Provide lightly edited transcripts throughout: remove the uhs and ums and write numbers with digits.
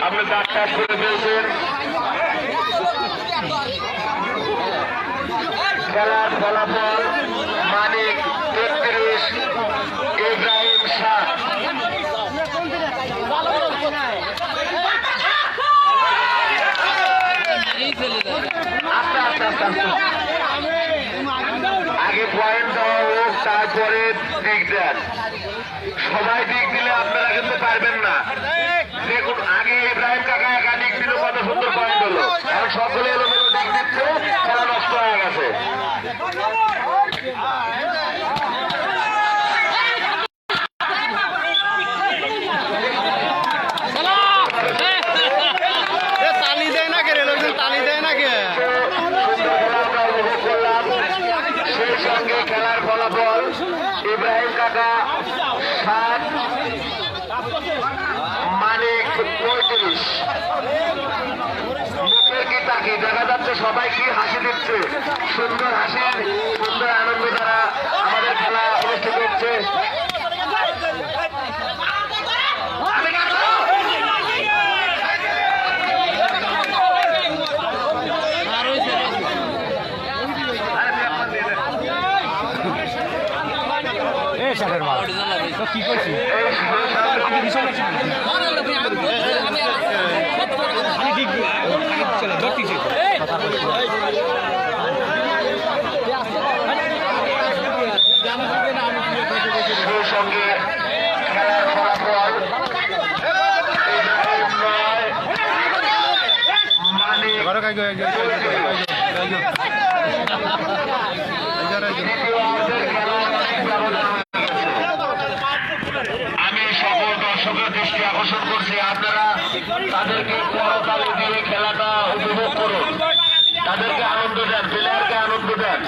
আপনি ডাক্তার করে ফেলছেন। খেলার ফলাফল মানিক 33, ইব্রাহিম 7। আগে পয়েন্ট দেওয়া হোক, তারপরে দিক দেন। সবাই দিক দিলে আপনারা কিন্তু পারবেন না। দেখুন আগে ইব্রাহিম কাকা একা দিক দিল, কত সুন্দর পয়েন্ট হলো। এখন সকলে এলোমেলো দিক দিচ্ছে, খেলা নষ্ট হয়ে গেছে। সেই সঙ্গে খেলার ফলাফল ইব্রাহিম কাকা 7, মানিক 35। মুখের কি তাকি দেখা যাচ্ছে, সবাই কি হাসি দিচ্ছে, সুন্দর হাসি, সুন্দর আনন্দ দ্বারা আমাদের খেলা অনুষ্ঠিত হচ্ছে। কি করছি সঙ্গে খেলার ফলাফল আমি সকল দর্শকের দৃষ্টি আকর্ষণ করছি, আপনারা তাদেরকে করতালি দিয়ে খেলাটা উপভোগ করুন, তাদেরকে আনন্দ দেন, প্লেয়ারকে আনন্দ দেন।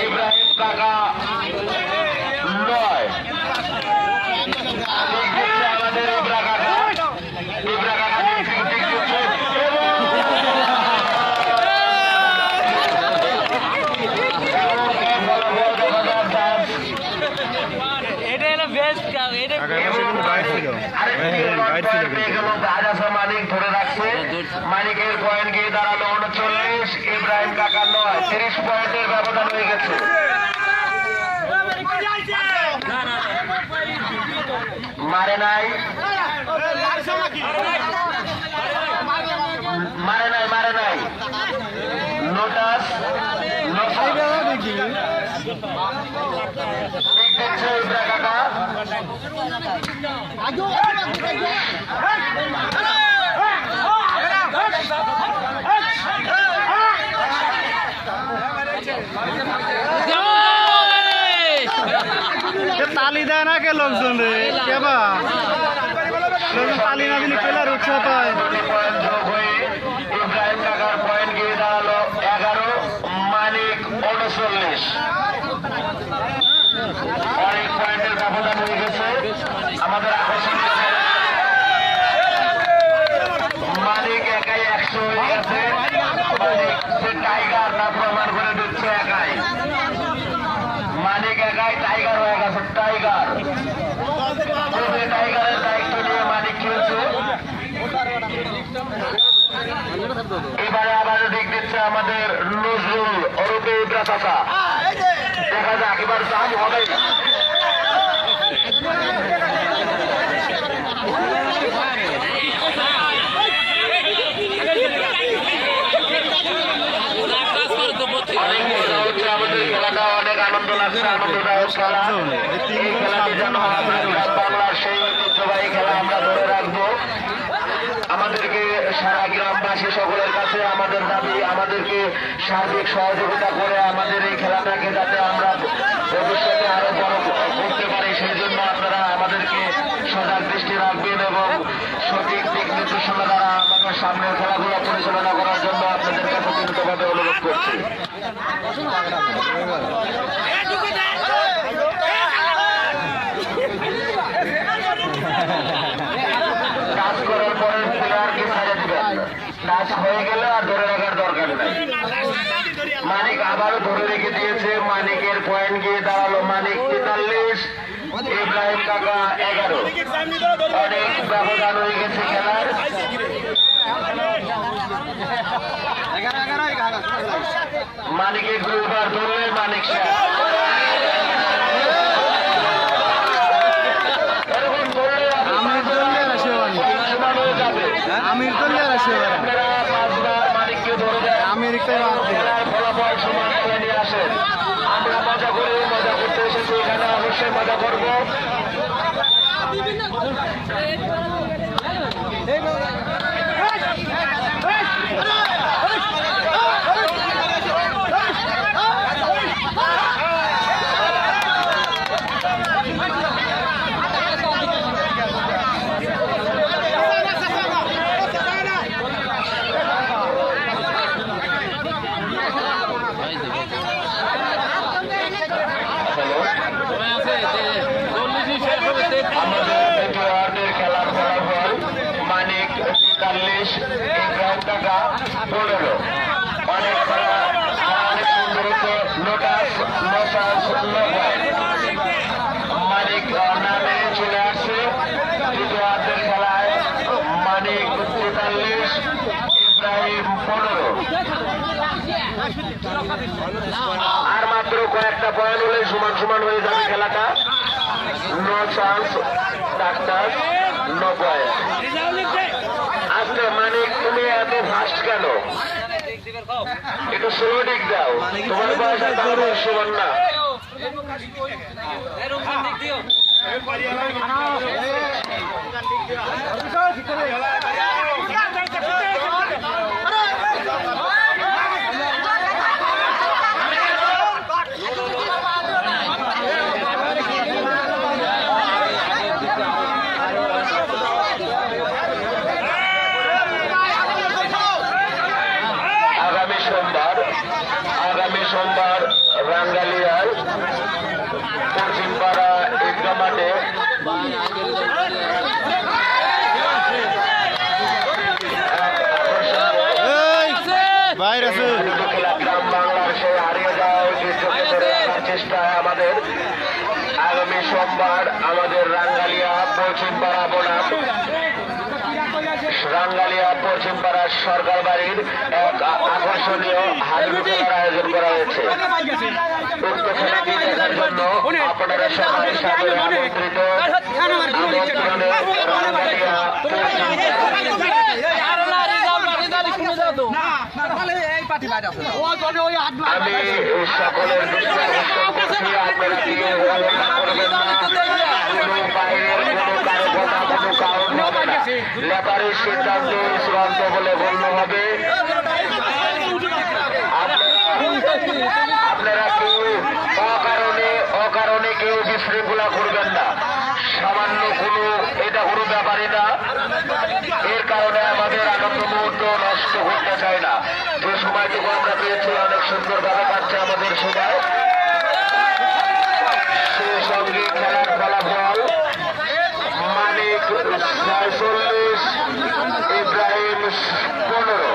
ইব্রাহিম কাকা 9, আমাদের ইব্রা কাকা মানিক ধরে রাখছে। মানিকের পয়েন্ট গিয়ে দাঁড়ালো 39, ইব্রাহিম কাকা 9, 30 পয়েন্টের ব্যবধান হয়ে গেছে। মারে নাই নোটাস দিচ্ছে ইব্রা কাকা। তালি দেয় না কে লোকজন রে, কেবা তালি না দিলে খেলার উৎসাহ পায়। ইব্রাহিম কাকার পয়েন্ট গিয়ে দাঁড়ালো 11, মানিক 39। অনেক পয়েন্টের ব্যবধান হয়ে গেছে। আমাদের আকর্ষণ মানিক একাই 100 হয়ে গেছে। সে টাইগার না প্রমাণ করে দিচ্ছে একাই, মানিক একাই টাইগার হয়ে গেছে। টাইগারের দায়িত্ব নিয়ে মানিক খেলছে। এবারে আবার দিক দিচ্ছে আমাদের নজরুল ওরফে ইব্রা কাকা। দেখা যাক এবার দাম হবে। আমাদের খেলাটা অনেক আনন্দ লাগছে, আনন্দদায়ক খেলা। এই খেলাটি যেন বাংলার সেই ঐতিহ্যবাহী খেলা আমরা ধরে রাখবো। আমাদেরকে সারা গ্রামবাসী সকলের কাছে আমাদের দাবি, আমাদেরকে সার্বিক সহযোগিতা করে আমাদের এই খেলাটাকে যাতে আমরা ভবিষ্যতে আরো বড় করতে পারি, সেই জন্য আপনারা আমাদেরকে সজাগ দৃষ্টি রাখবেন এবং সঠিক দিক নির্দেশনা দ্বারা আমাদের সামনের খেলাগুলো পরিচালনা করার জন্য আপনাদের কাছে বিনীতভাবে অনুরোধ করছি। মানিক আবারও ধরে রেখে দিয়েছে, মানিকের পয়েন্ট গিয়ে দাঁড়ালো মানিক 43, ইব্রাহিম কাকা 11। অনেক ব্যবধান হয়ে গেছে খেলার। মানিকের দুইবার ধরলে মানিক এরকম ধরলে আমির দলিয়ার আসে সমান হয়ে যাবে। আমির দলিয়ার আসে আপনারা 5 বার মানিককে ধরে দেন, আমেরিকায় খেলার ফলাফল সমান করে নিয়ে আসেন। আমরা মজা করে মজা করতে এসেছি, এখানে অবশ্যই মজা করবো। আমাদের দ্বিতীয় ওয়ার্ডের খেলার ফলাফল মানিক 43, ইব্রাহিম কাকা 15। অনেক খেলা অনেক সুন্দর হতো। লোটাস মানিক নামে চলে আসছে দ্বিতীয় ওয়ার্ডের খেলায়। মানিক 43, ইব্রাহিম 15। আর মাত্র কয়েকটা পয়েন্ট হলে সমান সমান হয়ে যাবে খেলাটা। No chance doctor, no point. আজকে মানিক তুমি এত ফাস্ট কেন? একটু স্লো দিক দাও, তোমার বয়স আর তার বয়স সমান না। আগামী সোমবার রাঙ্গালিয়ায় পশ্চিমপাড়া ঈদগাহ মাঠে বাইরে আছে গ্রাম বাংলার সেই হারিয়ে যাওয়া ঐতিহ্যকে ধরে রাখার চেষ্টায় আমাদের আগামী সোমবার আমাদের রাঙ্গালিয়া পশ্চিমপাড়া বনাম রাঙ্গালিয়া পশ্চিমপাড়ার সরকার বাড়ির এক আকর্ষণীয় হাডুডু খেলার আয়োজন করা হয়েছে। উক্ত খেলাটি দেখার জন্য আপনারা সবাই সাদরে আমন্ত্রিত। রাঙ্গালিয়া আমি সকলের দৃষ্টি আকর্ষণ করছি, আপনারা দিয়ে অবহেলা করবেন না। কোনো বাইরের কোনো কারো কথা কোনো কারণ হবে না। লেপারের সিদ্ধান্ত চূড়ান্ত বলে গণ্য হবে। আপনারা কেউ অকারণে কেউ বিশৃঙ্খলা করবেন না। সামান্য কোনো এটা কোনো ব্যাপারই না। এর কারণে আমাদের আনন্দ মুহূর্ত নষ্ট করতে চাই না। যে সময়টুকু আমরা পেয়েছি অনেক সুন্দরভাবে কাটছে আমাদের সময়। সেই সঙ্গে খেলার ফলাফল মানিক 46, ইব্রাহিম 15।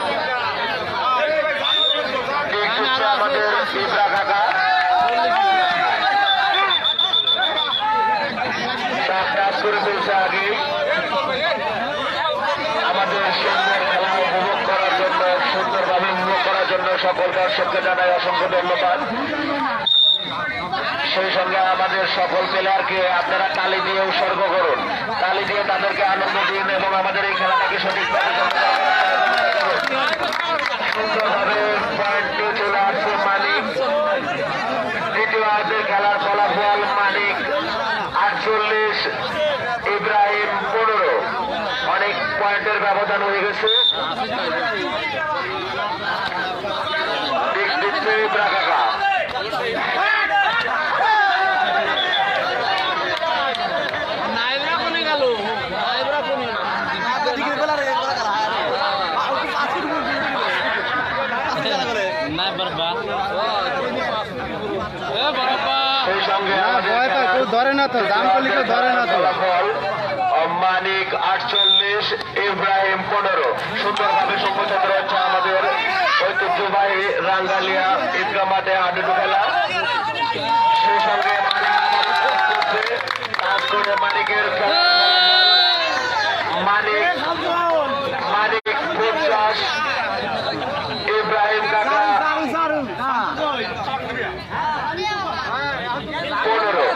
আমাদের ইব্রা কাকা টাচ করে ফেলছে আগে। আমাদের সুন্দর খেলা উপভোগ করার জন্য, সুন্দরভাবে উপভোগ করার জন্য সকল দর্শককে জানাই অসংখ্য ধন্যবাদ। সেই সঙ্গে আমাদের সকল প্লেয়ারকে আপনারা তালি দিয়ে উৎসর্গ করুন, তালি দিয়ে তাদেরকে আনন্দ দিন এবং আমাদের এই খেলাটাকে সঠিকভাবে সুন্দরভাবে পয়েন্ট নিয়ে চলে আসছে মানিক। দ্বিতীয়ার্ধের খেলার ফলাফল মানিক 48, ইব্রাহিম 15। অনেক পয়েন্টের ব্যবধান হয়ে গেছে। দিক দিচ্ছে ইব্রা কাকা। সেই সঙ্গে কেউ ধরে না তো, দাম করলে কেউ ধরে না তো। মানিক 48, ইব্রাহিম 15। সুন্দরভাবে সম্প্রচার হচ্ছে আমাদের ঐতিহ্যবাহী ঐতিহ্যবাহী রাঙ্গালিয়া ঈদগাহ মাঠে হাডুডু খেলা সেই সঙ্গে কাজ করে মানিকের মানিক 50 ইব্রাহিম কাকা 15।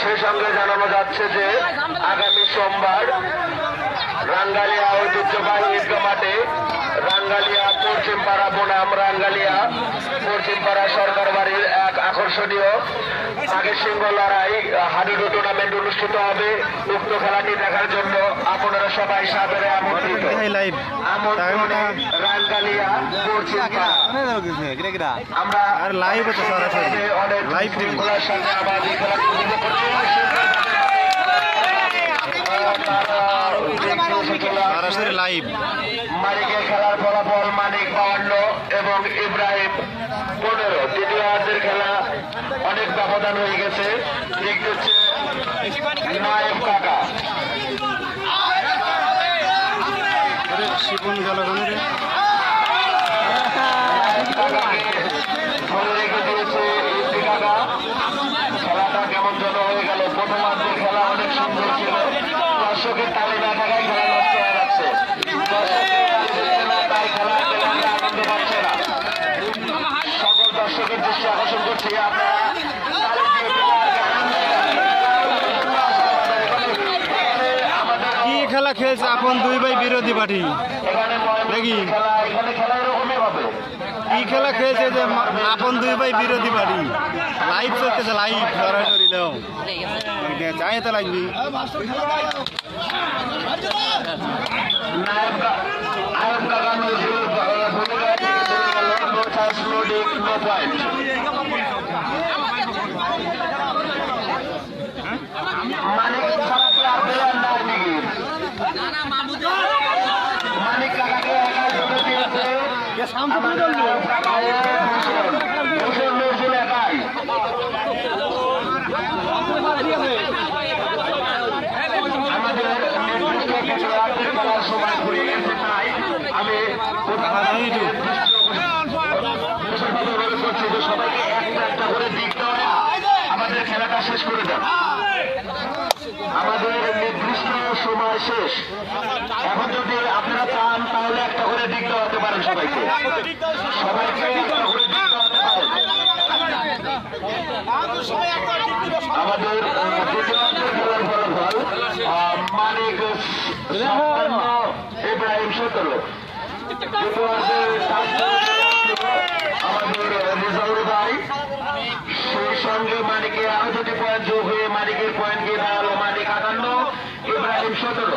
সেই সঙ্গে জানানো যাচ্ছে যে আগামী সোমবার রাঙ্গালিয়া ঐতিহ্যবাহী ঈদগাহ মাঠে রাঙ্গালিয়া পশ্চিমপাড়া বনাম রাঙ্গালিয়া পশ্চিমপাড়া সরকার বাড়ির এক আকর্ষণীয় বাঘের সিংহ লড়াই হাডুডু টুর্নামেন্ট অনুষ্ঠিত হবে। উক্ত খেলাটি দেখার জন্য আপনারা সবাই সাদরে আমন্ত্রিত। রাঙ্গালিয়া পশ্চিমপাড়া আমরা লাইভ হতো সরাসরি অনেক লাইভ শৃঙ্খলার সাথে আবার এই খেলাটি উপভোগ করতে সরাসরি লাইভ। মানিকের খেলার ফলাফল মানিক 52 এবং ইব্রাহিম 15। দ্বিতীয়ার্ধের খেলা অনেক ব্যবধান হয়ে গেছে। দেখতে হচ্ছে নায়েব কাকা শিপন গেল ধরে রেখে দিয়েছে ইব্রাহিম কাকা। খেলাটা কেমন যেন হয়ে গেল। প্রথমার্ধের খেলা অনেক সুন্দর ছিল। দর্শকের তালে না থাকায় খেলা নষ্ট হয়ে যাচ্ছে। তাই খেলা আনন্দ পাচ্ছে না। সকল দর্শকের দৃষ্টি আকর্ষণ করছি আপনারা তালে দিয়ে কি খেলা খেলছে আপন দুই ভাই বিরোধী পার্টি এখানে নাকি? এখানে খেলা এরকমই হবে। কি খেলা খেলছে যে আপন দুই ভাই বিরোধী পার্টি লাইভ চলতেছে লাইভ সরাসরি নাও চাই তো লাগবি। আয়ব কাকা নজরুল ভূমিকা থেকে চলে গেল। নো চান্স নো ডিক নো পয়েন্ট। মানিক ছাড়াকে আর প্লেয়ার নাই নাকি? মানিক কাকাকে একাই চলে দিয়েছে ভূষণ নজরুল একাই। আমাদের নির্দিষ্ট কিছু আর্থিক খেলার সময় ঘুরে গেছে। তাই আমি করছি যে সবাইকে একটা একটা করে দিক দেওয়া আমাদের খেলাটা শেষ করে দেন। আমাদের নির্দিষ্ট সময় শেষ। এখন যদি আপনারা চান তাহলে একটা করে দিক দেওয়াতে পারেন। সবাইকে সবাইকে একটা করে দিক দেওয়াতে পারেন। আমাদের দ্বিতীয়ার্ধের খেলার ফলাফল মানিক 57 ইব্রাহিম 17। আমাদের রিজাউর ভাই সেই সঙ্গে মানিকে আরো 2টি পয়েন্ট যোগ হয়ে মানিকের পয়েন্ট গিয়ে দাঁড়ালো মানিক 58 ইব্রাহিম 17।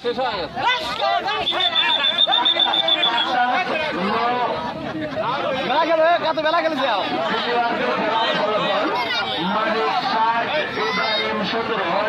শেষ হয়ে গেছে। বেলা গেল কত বেলা গেল মানিক 60 ইব্রাহিম 17।